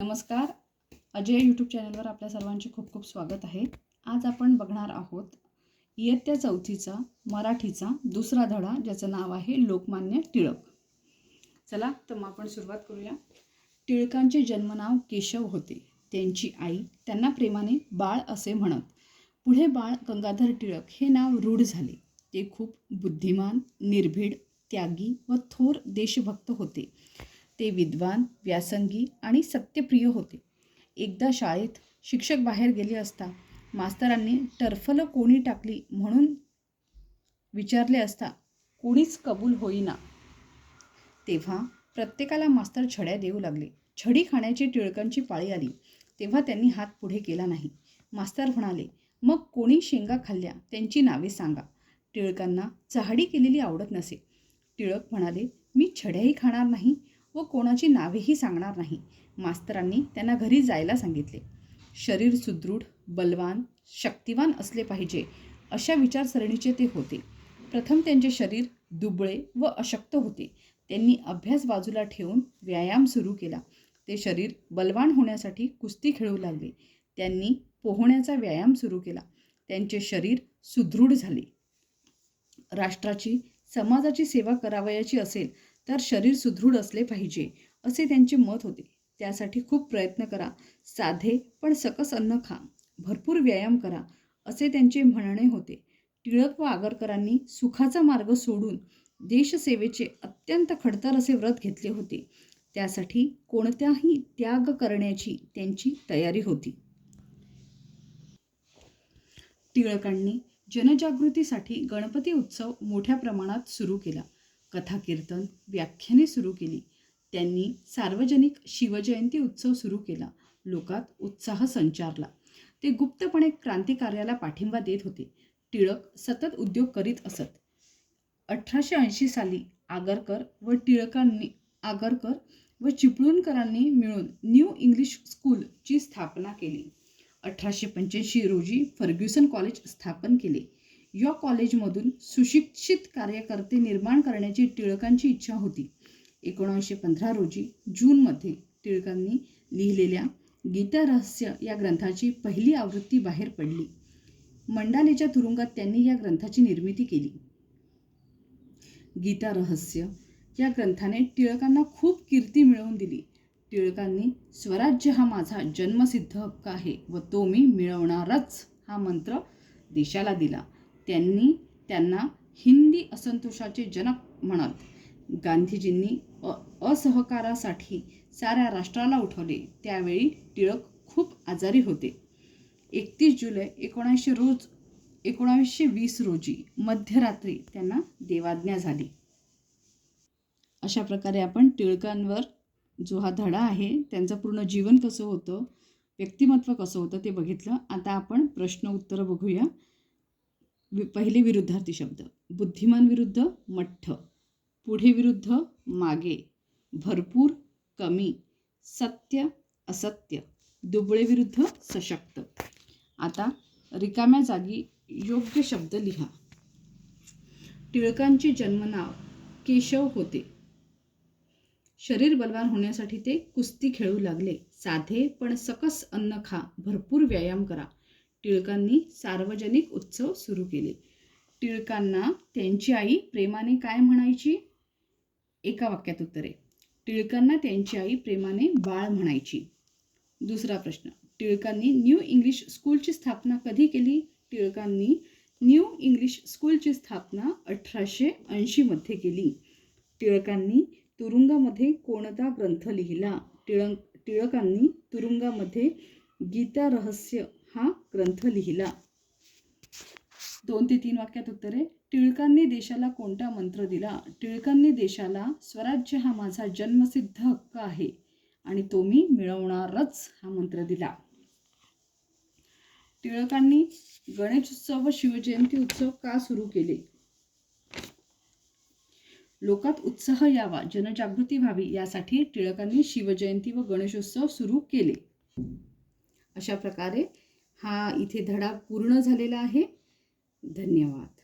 नमस्कार. अजय यूट्यूब चॅनलवर आपल्या सर्वांचे खूप खूप स्वागत आहे. आज आपण बघणार आहोत इयत्ता 4थीचा मराठीचा दुसरा धडा, ज्याचं नाव आहे लोकमान्य टिळक. चला तर मग आपण सुरुवात करूया. टिळकांचे जन्मनाव केशव होते. त्यांची आई त्यांना प्रेमाने बाळ असे म्हणत. पुढे बाळ गंगाधर टिळक हे नाव रूढ झाले. ते खूप बुद्धिमान, निर्भीड, त्यागी व थोर देशभक्त होते. ते विद्वान, व्यासंगी आणि सत्यप्रिय होते. एकदा शाळेत शिक्षक बाहेर गेले असता मास्तरांनी टर्फल कोणी टाकली म्हणून विचारले असता कोणीच कबूल होईना. तेव्हा प्रत्येकाला मास्तर छड्या देऊ लागले. छडी खाण्याची टिळकांची पाळी आली तेव्हा त्यांनी हात पुढे केला नाही. मास्तर म्हणाले, मग कोणी शेंगा खाल्ल्या त्यांची नावे सांगा. टिळकांना चहाडी केलेली आवडत नसे. टिळक म्हणाले, मी छड्याही खाणार नाही व कोणाची नावेही सांगणार नाही. मास्तरांनी त्यांना घरी जायला सांगितले. शरीर सुदृढ, बलवान, शक्तिवान असले पाहिजे अशा विचारसरणीचे ते होते. प्रथम त्यांचे शरीर दुबळे व अशक्त होते. त्यांनी अभ्यास बाजूला ठेवून व्यायाम सुरू केला. ते शरीर बलवान होण्यासाठी कुस्ती खेळू लागले. त्यांनी पोहण्याचा व्यायाम सुरू केला. त्यांचे शरीर सुदृढ झाले. राष्ट्राची, समाजाची सेवा करावयाची असेल तर शरीर सुदृढ असले पाहिजे असे त्यांचे मत होते. त्यासाठी खूप प्रयत्न करा, साधे पण सकस अन्न खा, भरपूर व्यायाम करा असे त्यांचे म्हणणे होते. टिळक व आगरकरांनी सुखाचा मार्ग सोडून देशसेवेचे अत्यंत खडतर असे व्रत घेतले होते. त्यासाठी कोणत्याही त्याग करण्याची त्यांची तयारी होती. टिळकांनी जनजागृतीसाठी गणपती उत्सव मोठ्या प्रमाणात सुरू केला. कथा, कीर्तन, व्याख्याने सुरू केली. त्यांनी सार्वजनिक शिवजयंती उत्सव सुरू केला. लोकात उत्साह संचारला. ते गुप्तपणे क्रांतिकार्याला पाठिंबा देत होते. टिळक सतत उद्योग करीत असत. 1880 साली आगरकर व चिपळूणकरांनी मिळून न्यू इंग्लिश स्कूलची स्थापना केली. 1885 रोजी फर्ग्युसन कॉलेज स्थापन केले. या कॉलेजमधून सुशिक्षित कार्यकर्ते निर्माण करण्याची टिळकांची इच्छा होती. 1915 रोजी जूनमध्ये टिळकांनी लिहिलेल्या गीता रहस्य या ग्रंथाची पहिली आवृत्ती बाहेर पडली. मंडालेच्या तुरुंगात त्यांनी या ग्रंथाची निर्मिती केली. गीता रहस्य या ग्रंथाने टिळकांना खूप कीर्ती मिळवून दिली. टिळकांनी स्वराज्य हा माझा जन्मसिद्ध हक्क आहे व तो मी मिळवणारच हा मंत्र देशाला दिला. त्यांना हिंदी असंतोषाचे जनक म्हणत. गांधीजींनी असहकारासाठी साऱ्या राष्ट्राला उठवले. त्यावेळी टिळक खूप आजारी होते. 31 जुलै 1920 रोजी मध्यरात्री त्यांना देवाज्ञा झाली. अशा प्रकारे आपण टिळकांवर जो हा धडा आहे, त्यांचं पूर्ण जीवन कसं होतं, व्यक्तिमत्व कसं होतं ते बघितलं. आता आपण प्रश्न उत्तर बघूया. पहिले विरुद्धार्थी शब्द. बुद्धिमान विरुद्ध मठ्ठ, पुढे विरुद्ध मागे, भरपूर कमी, सत्य असत्य, दुबळे विरुद्ध सशक्त. आता रिकाम्या जागी योग्य शब्द लिहा. टिळकांचे जन्मनाव केशव होते. शरीर बलवान होण्यासाठी ते कुस्ती खेळू लागले. साधे पण सकस अन्न खा, भरपूर व्यायाम करा. टिळकांनी सार्वजनिक उत्सव सुरू केले. टिळकांना त्यांची आई प्रेमाने काय म्हणायची? एका वाक्यात उत्तरे. टिळकांना त्यांची आई प्रेमाने बाळ म्हणायची. दुसरा प्रश्न. टिळकांनी न्यू इंग्लिश स्कूलची स्थापना कधी केली? टिळकांनी न्यू इंग्लिश स्कूलची स्थापना 1880 मध्ये केली. टिळकांनी तुरुंगामध्ये कोणता ग्रंथ लिहिला? टिळकांनी तुरुंगामध्ये गीता रहस्य हा ग्रंथ लिहिला. 2 ते 3 वाक्यात उत्तरे. टिळकांनी देशाला कोणता मंत्र दिला? टिळकांनी देशाला स्वराज्य हा माझा जन्मसिद्ध हक्क आहे आणि तो मी मिळवणारच हा मंत्र दिला. टिळकांनी गणेशोत्सव व शिवजयंती उत्सव का सुरू केले? लोकात उत्साह यावा, जनजागृती व्हावी यासाठी टिळकांनी शिवजयंती व गणेशोत्सव सुरू केले. अशा प्रकारे हा इथे धडा पूर्ण झालेला आहे. धन्यवाद.